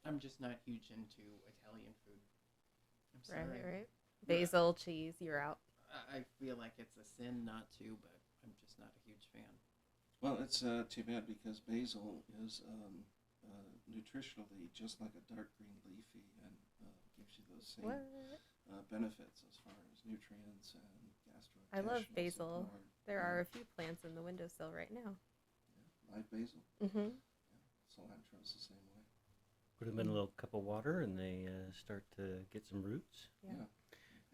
I'm just not huge into Italian food. I'm sorry. Right. Basil, cheese, you're out. I feel like it's a sin not to, but I'm just not a huge fan. Well, it's too bad because basil is nutritionally just like a dark green leafy and gives you those same What? benefits as far as nutrients and I love gastrointestinal basil. support. There are a few plants in the windowsill right now. Yeah, live basil. Mm-hmm. Yeah, cilantro is the same way. Put them in a little cup of water, and they start to get some roots. Yeah.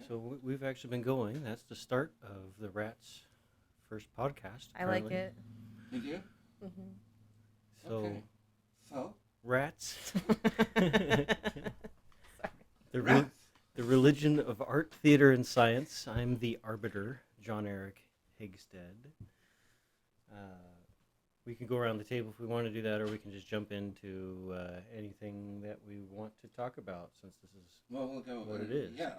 So we've actually been going. That's the start of the Rats' first podcast. I like it. You do? Mm-hmm. So, Okay. So? Rats. Sorry. Rats. The religion of art, theater, and science. I'm the arbiter, John Eric Higstead. We can go around the table if we want to do that, or we can just jump into anything that we want to talk about, since this is We'll go. what it is. Yeah,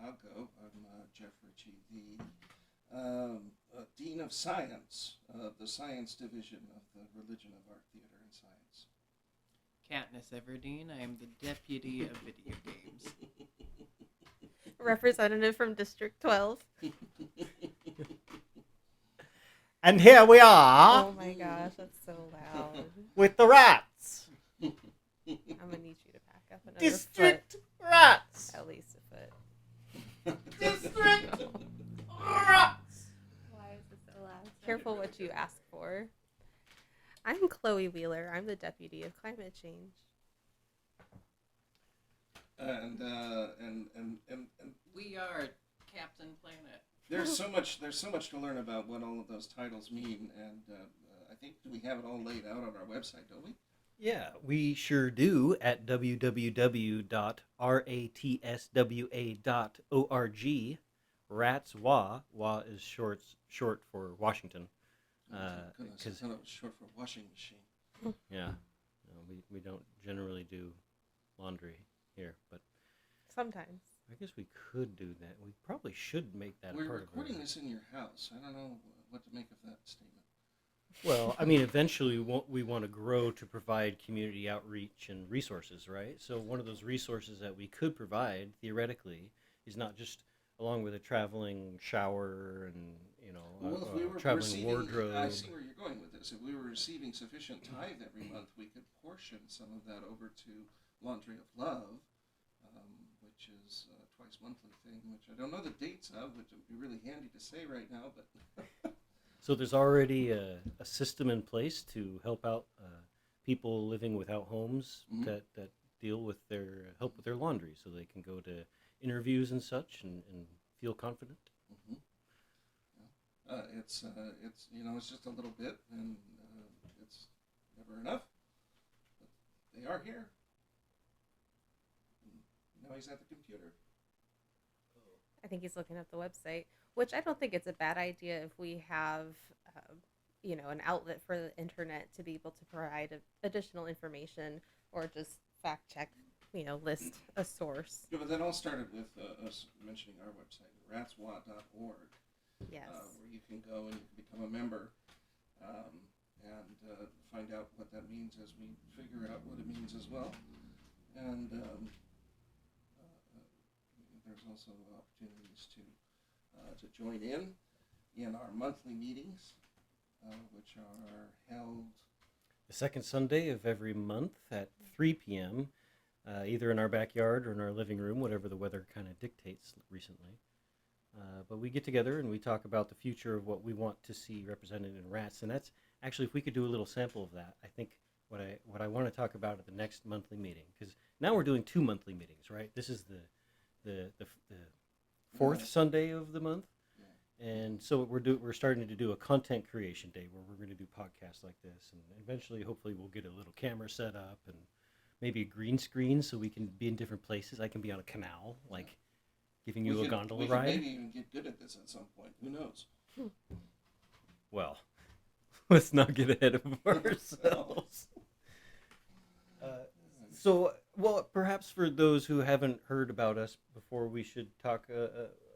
I'll go. I'm Jeff Ritchie, the Dean of Science of the Science Division of the Religion of Art, Theater, and Science. Katniss Everdeen. I am the deputy of video games. Representative from District 12. And here we are Oh my gosh, that's so loud. with the Rats. I'm gonna need you to back up another District foot. Rats. At least a foot. District Rats. Why is it so loud? Careful what you ask for. I'm Chloe Wheeler. I'm the deputy of climate change. And We are Captain Planet. there's so much to learn about what all of those titles mean, and I think we have it all laid out on our website, don't we? Yeah, we sure do at www.ratswa.org. Ratswa is short for Washington. Goodness, I thought it was short for washing machine. Yeah, we don't generally do laundry here, but Sometimes. I guess we could do that. We probably should make that We're a part recording of this in your house. I don't know what to make of that statement. Well, I mean, eventually we want to grow to provide community outreach and resources, right? So one of those resources that we could provide, theoretically, is not just along with a traveling shower and, Well, if we were traveling receiving, wardrobe. I see where you're going with this. If we were receiving sufficient tithe every month, we could portion some of that over to Laundry of Love, which is a twice monthly thing, which I don't know the dates of, which would be really handy to say right now, but So there's already a system in place to help out people living without homes Mhm. that deal with help with their laundry, so they can go to interviews and such and feel confident. mm-hmm. It's it's just a little bit, and it's never enough. But they are here. Now he's at the computer. I think he's looking at the website, which I don't think it's a bad idea if we have, an outlet for the internet to be able to provide additional information or just fact check, list a source. Yeah, but that all started with us mentioning our website, ratswa.org. Yes. Where you can go and you can become a member and find out what that means as we figure out what it means as well. And there's also opportunities to join in our monthly meetings, which are held The second Sunday of every month at 3 p.m., either in our backyard or in our living room, whatever the weather kind of dictates recently. But we get together and we talk about the future of what we want to see represented in Rats. And that's actually, if we could do a little sample of that, I think what I want to talk about at the next monthly meeting, because now we're doing 2 monthly meetings, right? This is the fourth Sunday of the month. And so we're starting to do a content creation day where we're going to do podcasts like this, and eventually, hopefully, we'll get a little camera set up and maybe a green screen so we can be in different places. I can be on a canal, like giving you a gondola ride. We could maybe even get good at this at some point. Who knows? Well, let's not get ahead of ourselves. Well, perhaps for those who haven't heard about us before, we should talk Well,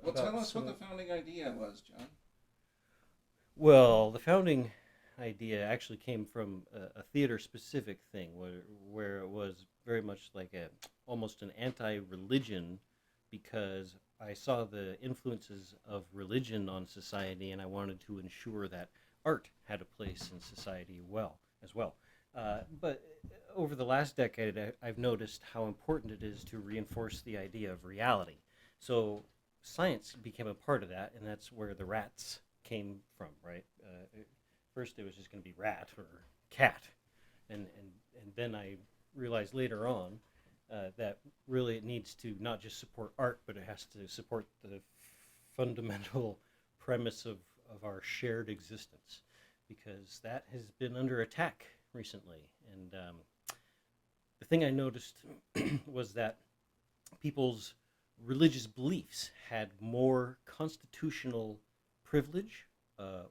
about tell us what the founding idea was, John. Well, the founding idea actually came from a theater-specific thing where it was very much like almost an anti-religion, because I saw the influences of religion on society, and I wanted to ensure that art had a place in society as well. But over the last decade, I've noticed how important it is to reinforce the idea of reality. So science became a part of that, and that's where the rats came from, right? First, it was just going to be rat or cat, and then I realized later on that really it needs to not just support art, but it has to support the fundamental premise of our shared existence, because that has been under attack recently. And the thing I noticed was that people's religious beliefs had more constitutional privilege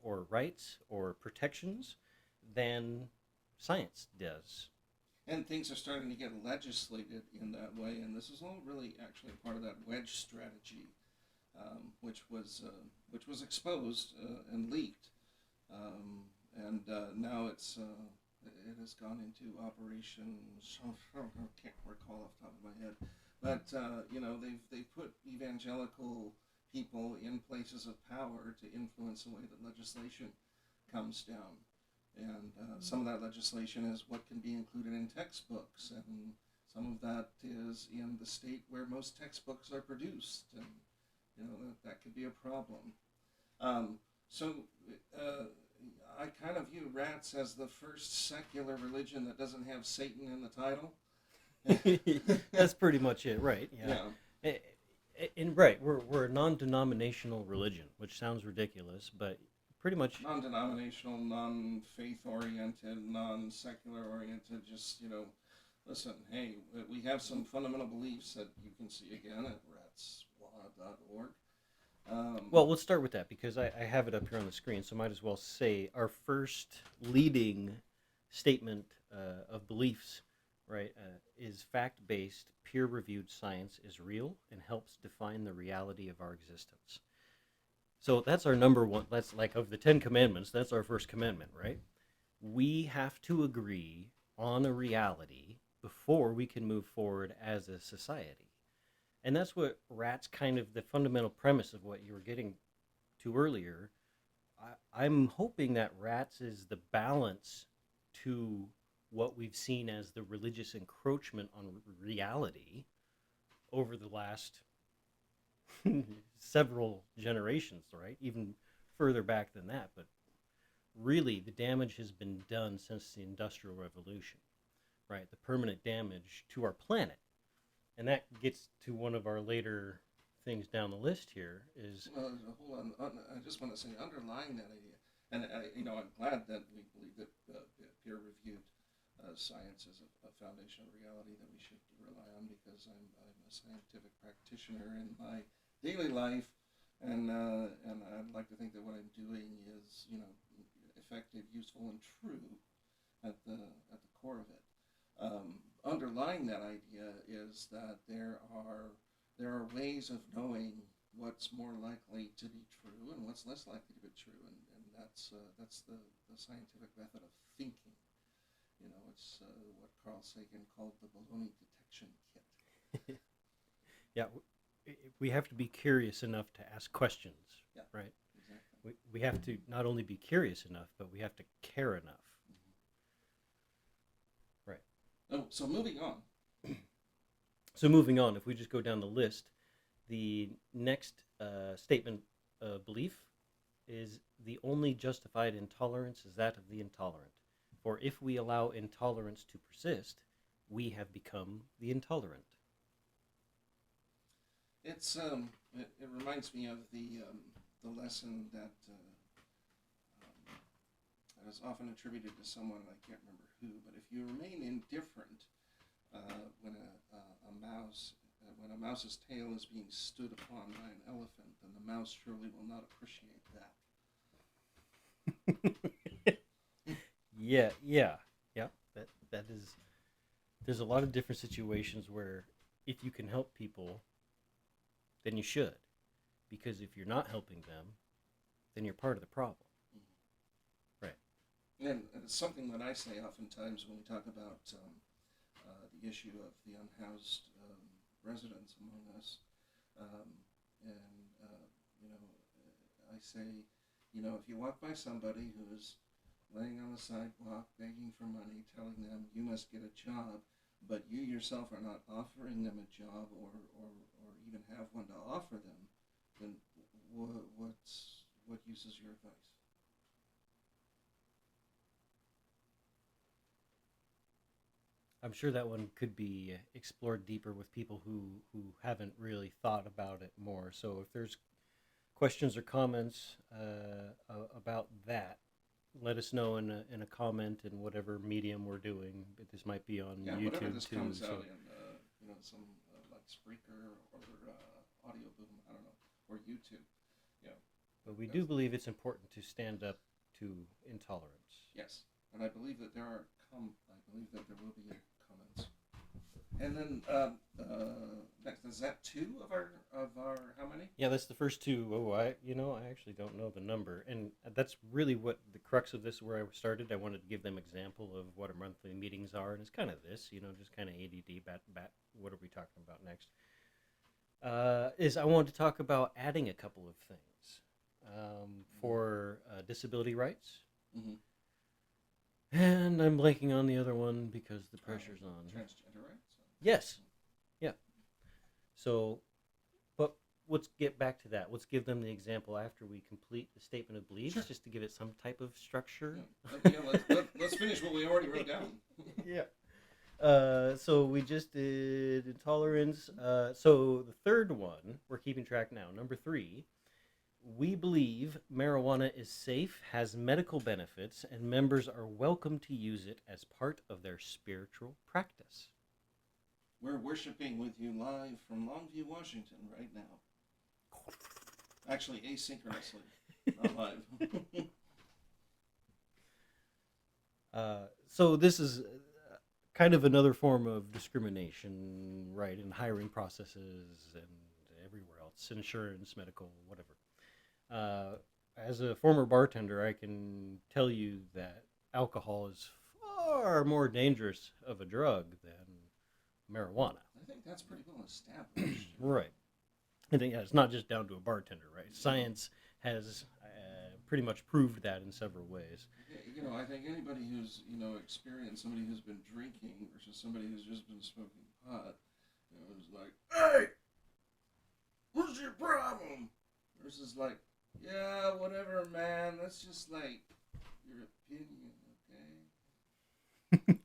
or rights or protections than science does. And things are starting to get legislated in that way, and this is all really actually part of that wedge strategy, which was exposed and leaked, and now it has gone into operation. I can't recall off the top of my head, but they've put evangelical people in places of power to influence the way that legislation comes down. And some of that legislation is what can be included in textbooks, and some of that is in the state where most textbooks are produced, and that could be a problem. So I kind of view rats as the first secular religion that doesn't have Satan in the title. That's pretty much it, right? Yeah. And right, we're a non-denominational religion, which sounds ridiculous, but pretty much non-denominational, non-faith-oriented, non-secular oriented. Just listen. Hey, we have some fundamental beliefs that you can see again at ratswa.org. Well, let's start with that, because I have it up here on the screen, so might as well say our first leading statement of beliefs, right, is fact-based, peer-reviewed science is real and helps define the reality of our existence. So that's our number one. That's like of the 10 commandments, that's our first commandment, right? We have to agree on a reality before we can move forward as a society. And that's what RATS, kind of the fundamental premise of what you were getting to earlier. I'm hoping that RATS is the balance to what we've seen as the religious encroachment on reality over the last several generations, right? Even further back than that. But really, the damage has been done since the Industrial Revolution, right? The permanent damage to our planet. And that gets to one of our later things down the list here is... Well, hold on. I just want to say, underlying that idea, and I'm glad that we believe that peer-reviewed science is a foundation of reality that we should rely on, because I'm a scientific practitioner in my daily life, and I'd like to think that what I'm doing is effective, useful, and true at the core of it. Underlying that idea is that there are ways of knowing what's more likely to be true and what's less likely to be true, and that's the scientific method of thinking. It's what Carl Sagan called the baloney detection kit. Yeah, we have to be curious enough to ask questions, yeah, right? Exactly. We have to not only be curious enough, but we have to care enough. Mm-hmm. Right. Oh, so moving on. So moving on, if we just go down the list, the next statement of belief is the only justified intolerance is that of the intolerant. For if we allow intolerance to persist, we have become the intolerant. It's it reminds me of the lesson that is often attributed to someone, I can't remember who, but if you remain indifferent when a mouse's tail is being stood upon by an elephant, then the mouse surely will not appreciate that. Yeah. That is. There's a lot of different situations where if you can help people, then you should, because if you're not helping them, then you're part of the problem. Mm-hmm. Right. And it's something that I say oftentimes when we talk about the issue of the unhoused residents among us. And, I say, if you walk by somebody who's laying on the sidewalk, begging for money, telling them you must get a job, but you yourself are not offering them a job or even have one to offer them, then what use is your advice? I'm sure that one could be explored deeper with people who haven't really thought about it more. So if there's questions or comments about that, let us know in a comment in whatever medium we're doing. But this might be on YouTube whatever this too. comes So out in, some like Spreaker or Audio Boom, I don't know, or YouTube. Yeah. but we do believe it's important to stand up to intolerance. Yes, and I believe that there will be comments. And then next, is that two of our how many? Yeah, that's the first two. Oh, I actually don't know the number, and that's really what the crux of this. Where I started, I wanted to give them example of what our monthly meetings are, and it's kind of this, just kind of ADD. What are we talking about next? Is I wanted to talk about adding a couple of things for disability rights. Mm-hmm. And I'm blanking on the other one because the pressure's on. Transgender rights? Yes. Yeah. So, but let's get back to that. Let's give them the example after we complete the statement of beliefs, Sure. Just to give it some type of structure. Let's finish what we already wrote down. Yeah. So we just did intolerance. So the third one, we're keeping track now. Number 3. We believe marijuana is safe, has medical benefits, and members are welcome to use it as part of their spiritual practice. We're worshiping with you live from Longview, Washington right now. Actually, asynchronously, not live. So this is kind of another form of discrimination, right, in hiring processes and everywhere else, insurance, medical, whatever. As a former bartender, I can tell you that alcohol is far more dangerous of a drug than marijuana. I think that's pretty well established. Right. I think it's not just down to a bartender, right? Science has pretty much proved that in several ways. I think anybody who's, experienced somebody who's been drinking versus somebody who's just been smoking pot, is like, hey, what's your problem? Versus like, yeah, whatever, man. That's just like your opinion, okay?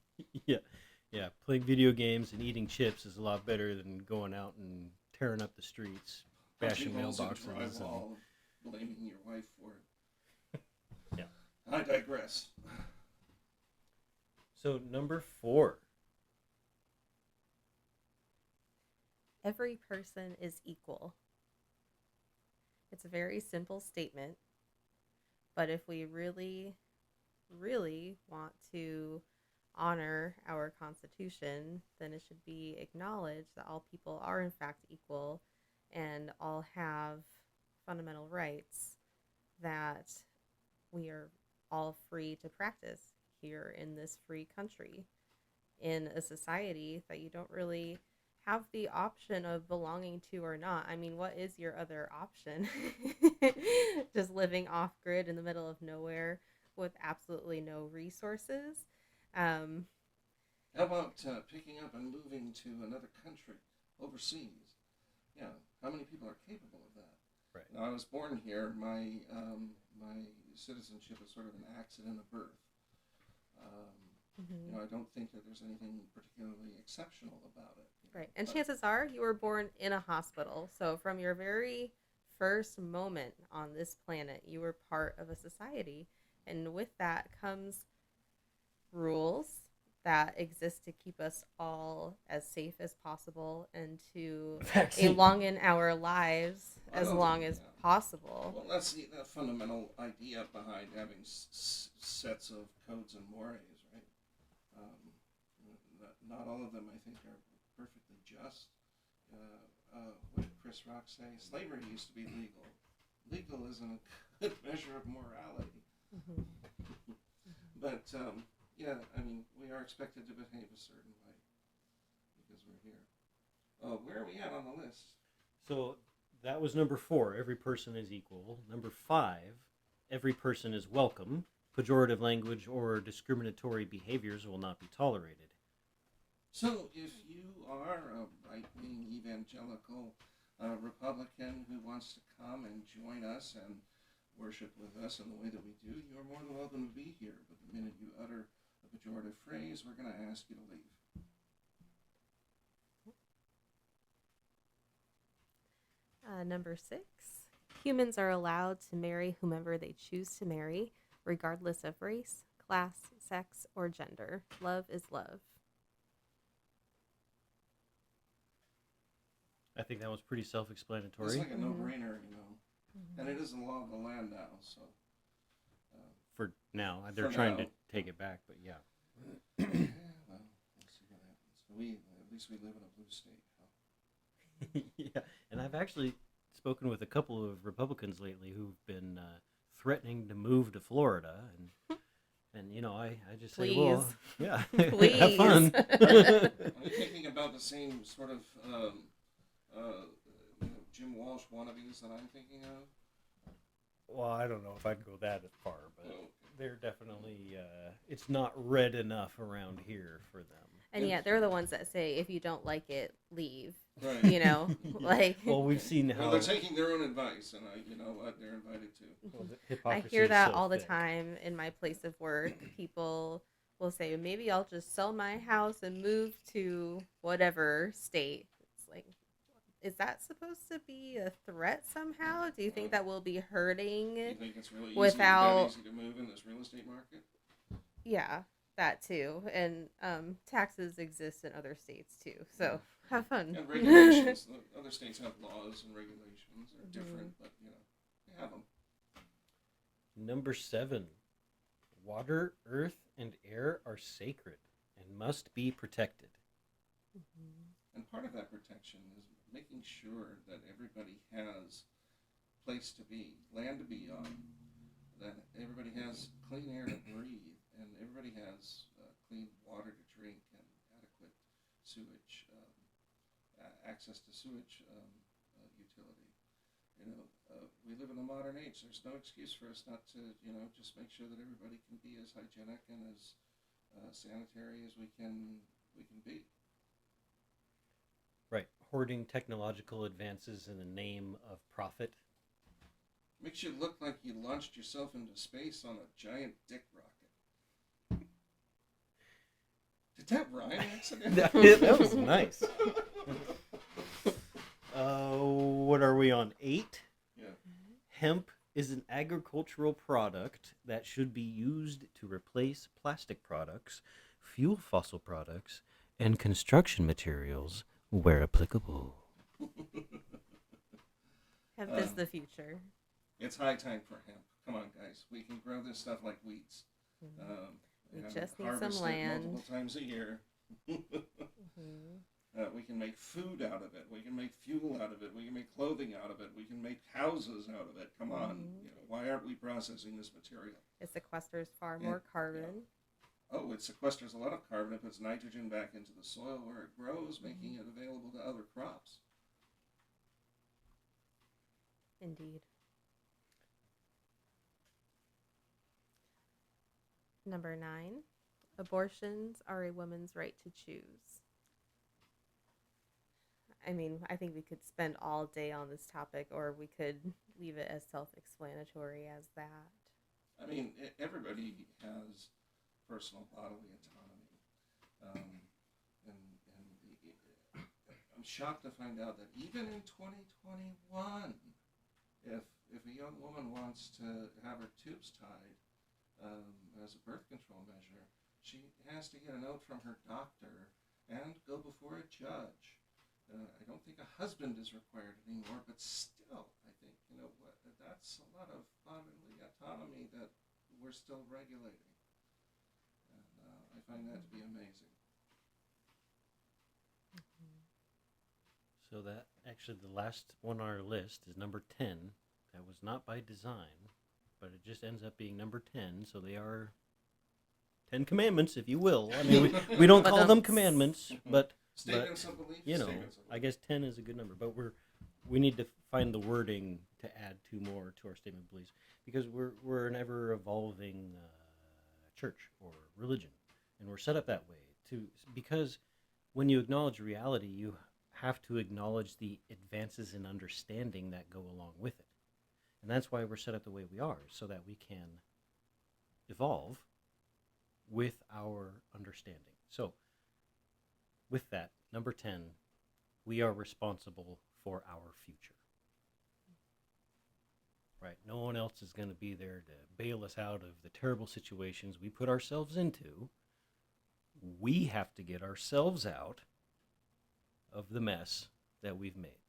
Yeah. Playing video games and eating chips is a lot better than going out and tearing up the streets, bashing mailboxes, drywall, blaming your wife for it. Yeah. I digress. So number 4. Every person is equal. It's a very simple statement, but if we really, really want to honor our Constitution, then it should be acknowledged that all people are in fact equal and all have fundamental rights that we are all free to practice here in this free country, in a society that you don't really have the option of belonging to or not. I mean, what is your other option? Just living off grid in the middle of nowhere with absolutely no resources. How about picking up and moving to another country, overseas? Yeah, how many people are capable of that? Right. Now, I was born here. My citizenship is sort of an accident of birth. I don't think that there's anything particularly exceptional about it. Right. And chances are you were born in a hospital. So from your very first moment on this planet, you were part of a society. And with that comes rules that exist to keep us all as safe as possible and to elongate our lives as long as possible. Well, that's the fundamental idea behind having sets of codes and mores, right? Not all of them, I think, are perfectly just. What did Chris Rock say? Slavery used to be legal. Legal isn't a good measure of morality. Mm-hmm. But, we are expected to behave a certain way. because we're here. Where are we at on the list? So that was number 4. Every person is equal. Number 5. Every person is welcome. Pejorative language or discriminatory behaviors will not be tolerated. So if you are a right-wing evangelical Republican who wants to come and join us and worship with us in the way that we do, you are more than welcome to be here. But the minute you utter a pejorative phrase, we're going to ask you to leave. Number 6. Humans are allowed to marry whomever they choose to marry, regardless of race, class, sex, or gender. Love is love. I think that was pretty It's self-explanatory. like a no-brainer, you know. And it is the law of the land now, so. For now. They're For trying now. to take it back, but yeah. Yeah, well, we'll see what happens. At least we live in a blue state. Huh? Yeah, and I've actually spoken with a couple of Republicans lately who've been threatening to move to Florida, and you know, I just say, well, yeah, Please. have fun. Are you thinking about the same sort of Jim Walsh wannabes that I'm thinking of? Well, I don't know if I'd go that far, but Oh, okay. they're definitely, it's not red enough around here for them. And yeah, they're the ones that say, if you don't like it, leave. Right. You know, like Well, we've seen how Well, they're taking their own advice, and you know what, they're invited to. well, the I hypocrisy hear is that so all the thick. time in my place of work. People will say, maybe I'll just sell my house and move to whatever state. It's like, is that supposed to be a threat somehow? Do you think that will be hurting? You think it's really Without- easy to move in this real estate market? Yeah, that too. And taxes exist in other states too. So have fun. And regulations. The other states have laws and regulations. They're different, but, you know, they have them. Number 7, water, earth, and air are sacred and must be protected. And part of that protection is making sure that everybody has place to be, land to be on, that everybody has clean air to breathe, and everybody has clean water to drink and adequate sewage, access to sewage utility. You know, we live in a modern age. There's no excuse for us not to, you know, just make sure that everybody can be as hygienic and as sanitary as we can be. Right, hoarding technological advances in the name of profit. Makes you look like you launched yourself into space on a giant dick rocket. Did that rhyme accidentally? that was nice. What are we on? 8? Yeah. Hemp is an agricultural product that should be used to replace plastic products, fuel fossil products, and construction materials where applicable. Hemp is the future. It's high time for hemp. Come on, guys. We can grow this stuff like weeds. We and just need harvest some it land. multiple times a year. We can make food out of it. We can make fuel out of it. We can make clothing out of it. We can make houses out of it. Come on. You know, why aren't we processing this material? It sequesters far more carbon. Oh, it sequesters a lot of carbon. It puts nitrogen back into the soil where it grows, making it available to other crops. Indeed. Number 9, abortions are a woman's right to choose. I mean, I think we could spend all day on this topic, or we could leave it as self-explanatory as that. I mean, everybody has personal bodily autonomy. I'm shocked to find out that even in 2021, if a young woman wants to have her tubes tied as a birth control measure, she has to get a note from her doctor and go before a judge. I don't think a husband is required anymore, but still, I think, you know, that's a lot of bodily autonomy that we're still regulating. And I find that to be amazing. So that actually the last one on our list is number 10. That was not by design, but it just ends up being number 10. So they are 10 commandments, if you will. I mean, we don't call them commandments, but Statements of belief. You know, Statements of I belief. guess 10 is a good number, but we need to find the wording to add two more to our statement of beliefs because we're an ever evolving church or religion, and we're set up that way because when you acknowledge reality, you have to acknowledge the advances in understanding that go along with it, and that's why we're set up the way we are, so that we can evolve with our understanding. So, with that, number 10, we are responsible for our future. Right? No one else is going to be there to bail us out of the terrible situations we put ourselves into. We have to get ourselves out of the mess that we've made.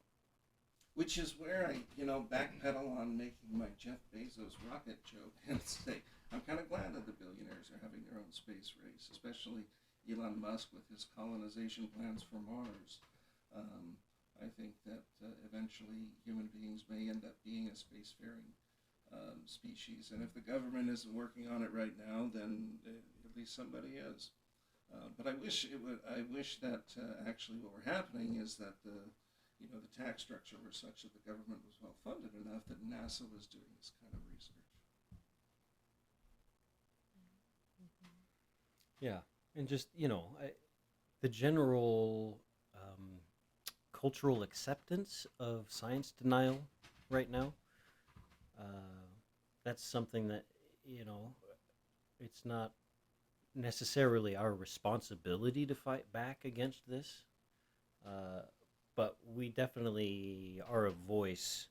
Which is where I, backpedal on making my Jeff Bezos rocket joke and say, I'm kind of glad that the billionaires are having their own space race, especially Elon Musk with his colonization plans for Mars. I think that eventually human beings may end up being a spacefaring species, and if the government isn't working on it right now, then at least somebody is. But I wish that actually what were happening is that the tax structure was such that the government was well funded enough that NASA was doing this kind of research. Yeah, and just, the general cultural acceptance of science denial right now, that's something that, it's not necessarily our responsibility to fight back against this, but we definitely are a voice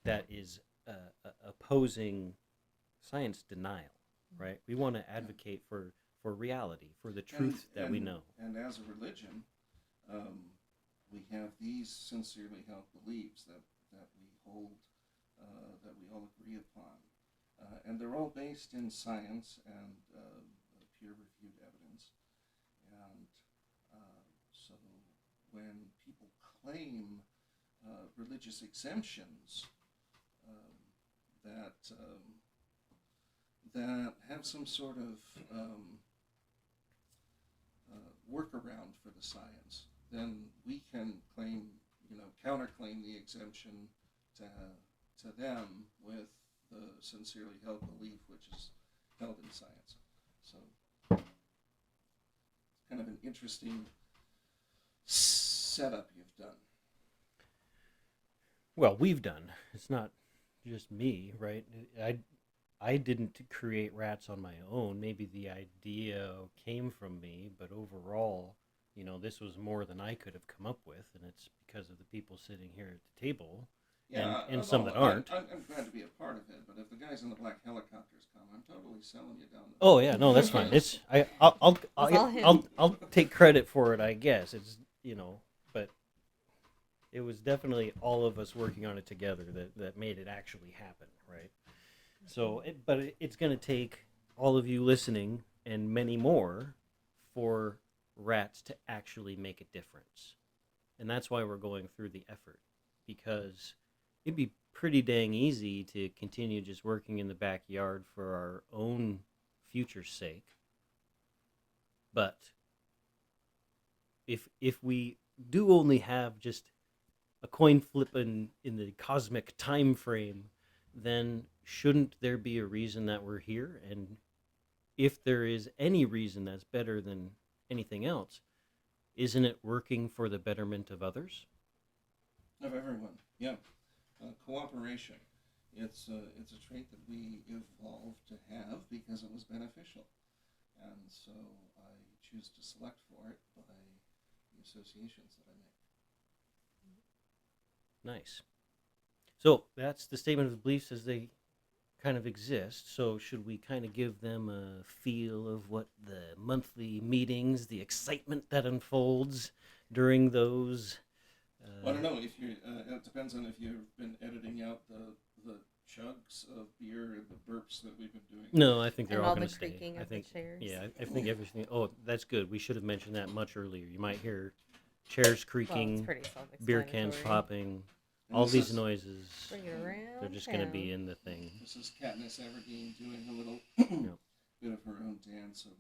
that is opposing science denial, right? We want to advocate for reality, for the truth that we know. And as a religion, we have these sincerely held beliefs that we hold, that we all agree upon. And they're all based in science and peer-reviewed evidence. And so when people claim religious exemptions that have some sort of workaround for the science, then we can claim, counterclaim the exemption to them with the sincerely held belief which is held in science. So it's kind of an interesting setup you've done. Well, we've done. It's not just me, right? I didn't create rats on my own. Maybe the idea came from me, but overall, this was more than I could have come up with, and it's because of the people sitting here at the table, and some that aren't. I'm glad to be a part of it, but if the guys in the black helicopters come, I'm totally selling you down the. Oh yeah, no, that's fine. It's I'll take credit for it, I guess. It's but it was definitely all of us working on it together that made it actually happen, right? So, it's going to take all of you listening and many more for rats to actually make a difference. And that's why we're going through the effort, because it'd be pretty dang easy to continue just working in the backyard for our own future's sake. But if we do only have just a coin flip in the cosmic time frame, then shouldn't there be a reason that we're here? And if there is any reason that's better than anything else, isn't it working for the betterment of others? Of everyone, yeah. Cooperation. It's a trait that we evolved to have because it was beneficial. And so I choose to select for it by the associations that I make. Nice. So that's the statement of beliefs as they kind of exist. So should we kind of give them a feel of what the monthly meetings, the excitement that unfolds during those? Well, I don't know if you. It depends on if you've been editing out the chugs of beer and the burps that we've been doing. No, I think they're And all all going the to stay. creaking I of think. the chairs. Yeah, I think everything. Oh, that's good. We should have mentioned that much earlier. You might hear chairs creaking, Well, it's pretty self-explanatory. beer cans popping. And All this these is- noises, Bring it around they're just going to be town. in the thing. This is Katniss Everdeen doing a little bit of her own dance over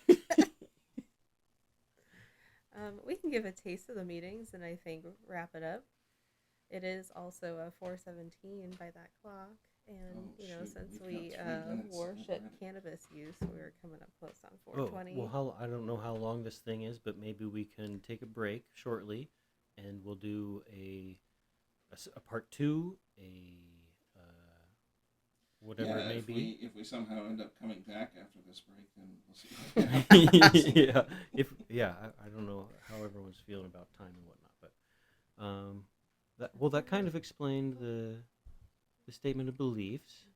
here. can give a taste of the meetings and I think wrap it up. It is also a 4:17 by that clock, and shoot, since we've we got 3 minutes worship already. cannabis use, we're coming up close on Oh, 4:20. well, I don't know how long this thing is, but maybe we can take a break shortly, and we'll do a part 2, whatever it may be. If we somehow end up coming back after this break, then we'll see what happens. I don't know how everyone's feeling about time and whatnot, but that kind of explained the statement of beliefs.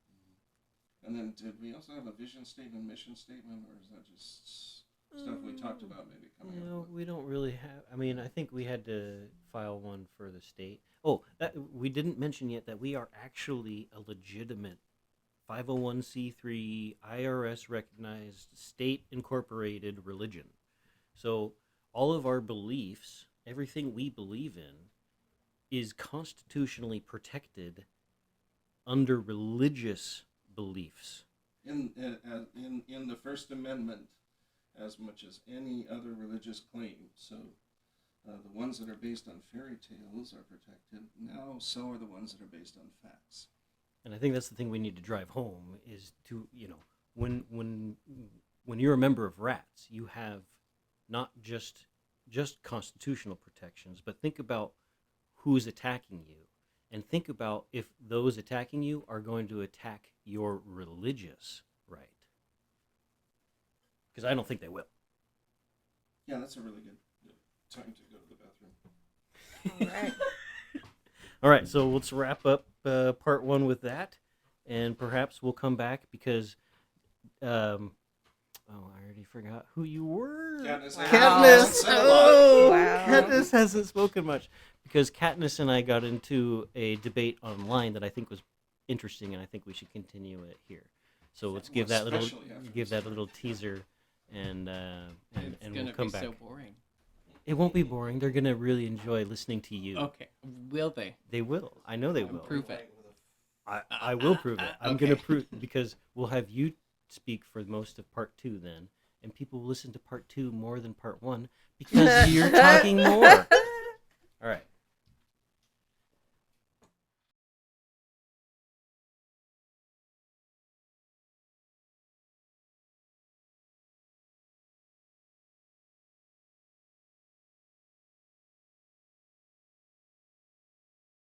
And then did we also have a vision statement, mission statement, or is that just stuff we talked about maybe coming up with? We don't really have. I mean, I think we had to file one for the state. Oh, we didn't mention yet that we are actually a legitimate 501c3 IRS recognized state incorporated religion. So all of our beliefs, everything we believe in, is constitutionally protected under religious beliefs. In the First Amendment, as much as any other religious claim. So the ones that are based on fairy tales are protected. Now, so are the ones that are based on facts. And I think that's the thing we need to drive home is to, when you're a member of RATS, you have not just constitutional protections, but think about who's attacking you, and think about if those attacking you are going to attack your religious right. Because I don't think they will. Yeah, that's a really good time to go to the bathroom. All right. All right, so let's wrap up part 1 with that, and perhaps we'll come back because, I already forgot who you were. Katniss. Wow. Katniss! Oh, Wow. Katniss hasn't spoken much because Katniss and I got into a debate online that I think was interesting, and I think we should continue it here. So let's give that little teaser, and we'll come back. It's gonna be so boring. It won't be boring. They're gonna really enjoy listening to you. Okay, will they? They will. I know they will. Prove it. I will prove it. I'm Okay. gonna prove because we'll have you speak for most of part 2 then, and people will listen to part 2 more than part 1 because you're talking more. All right.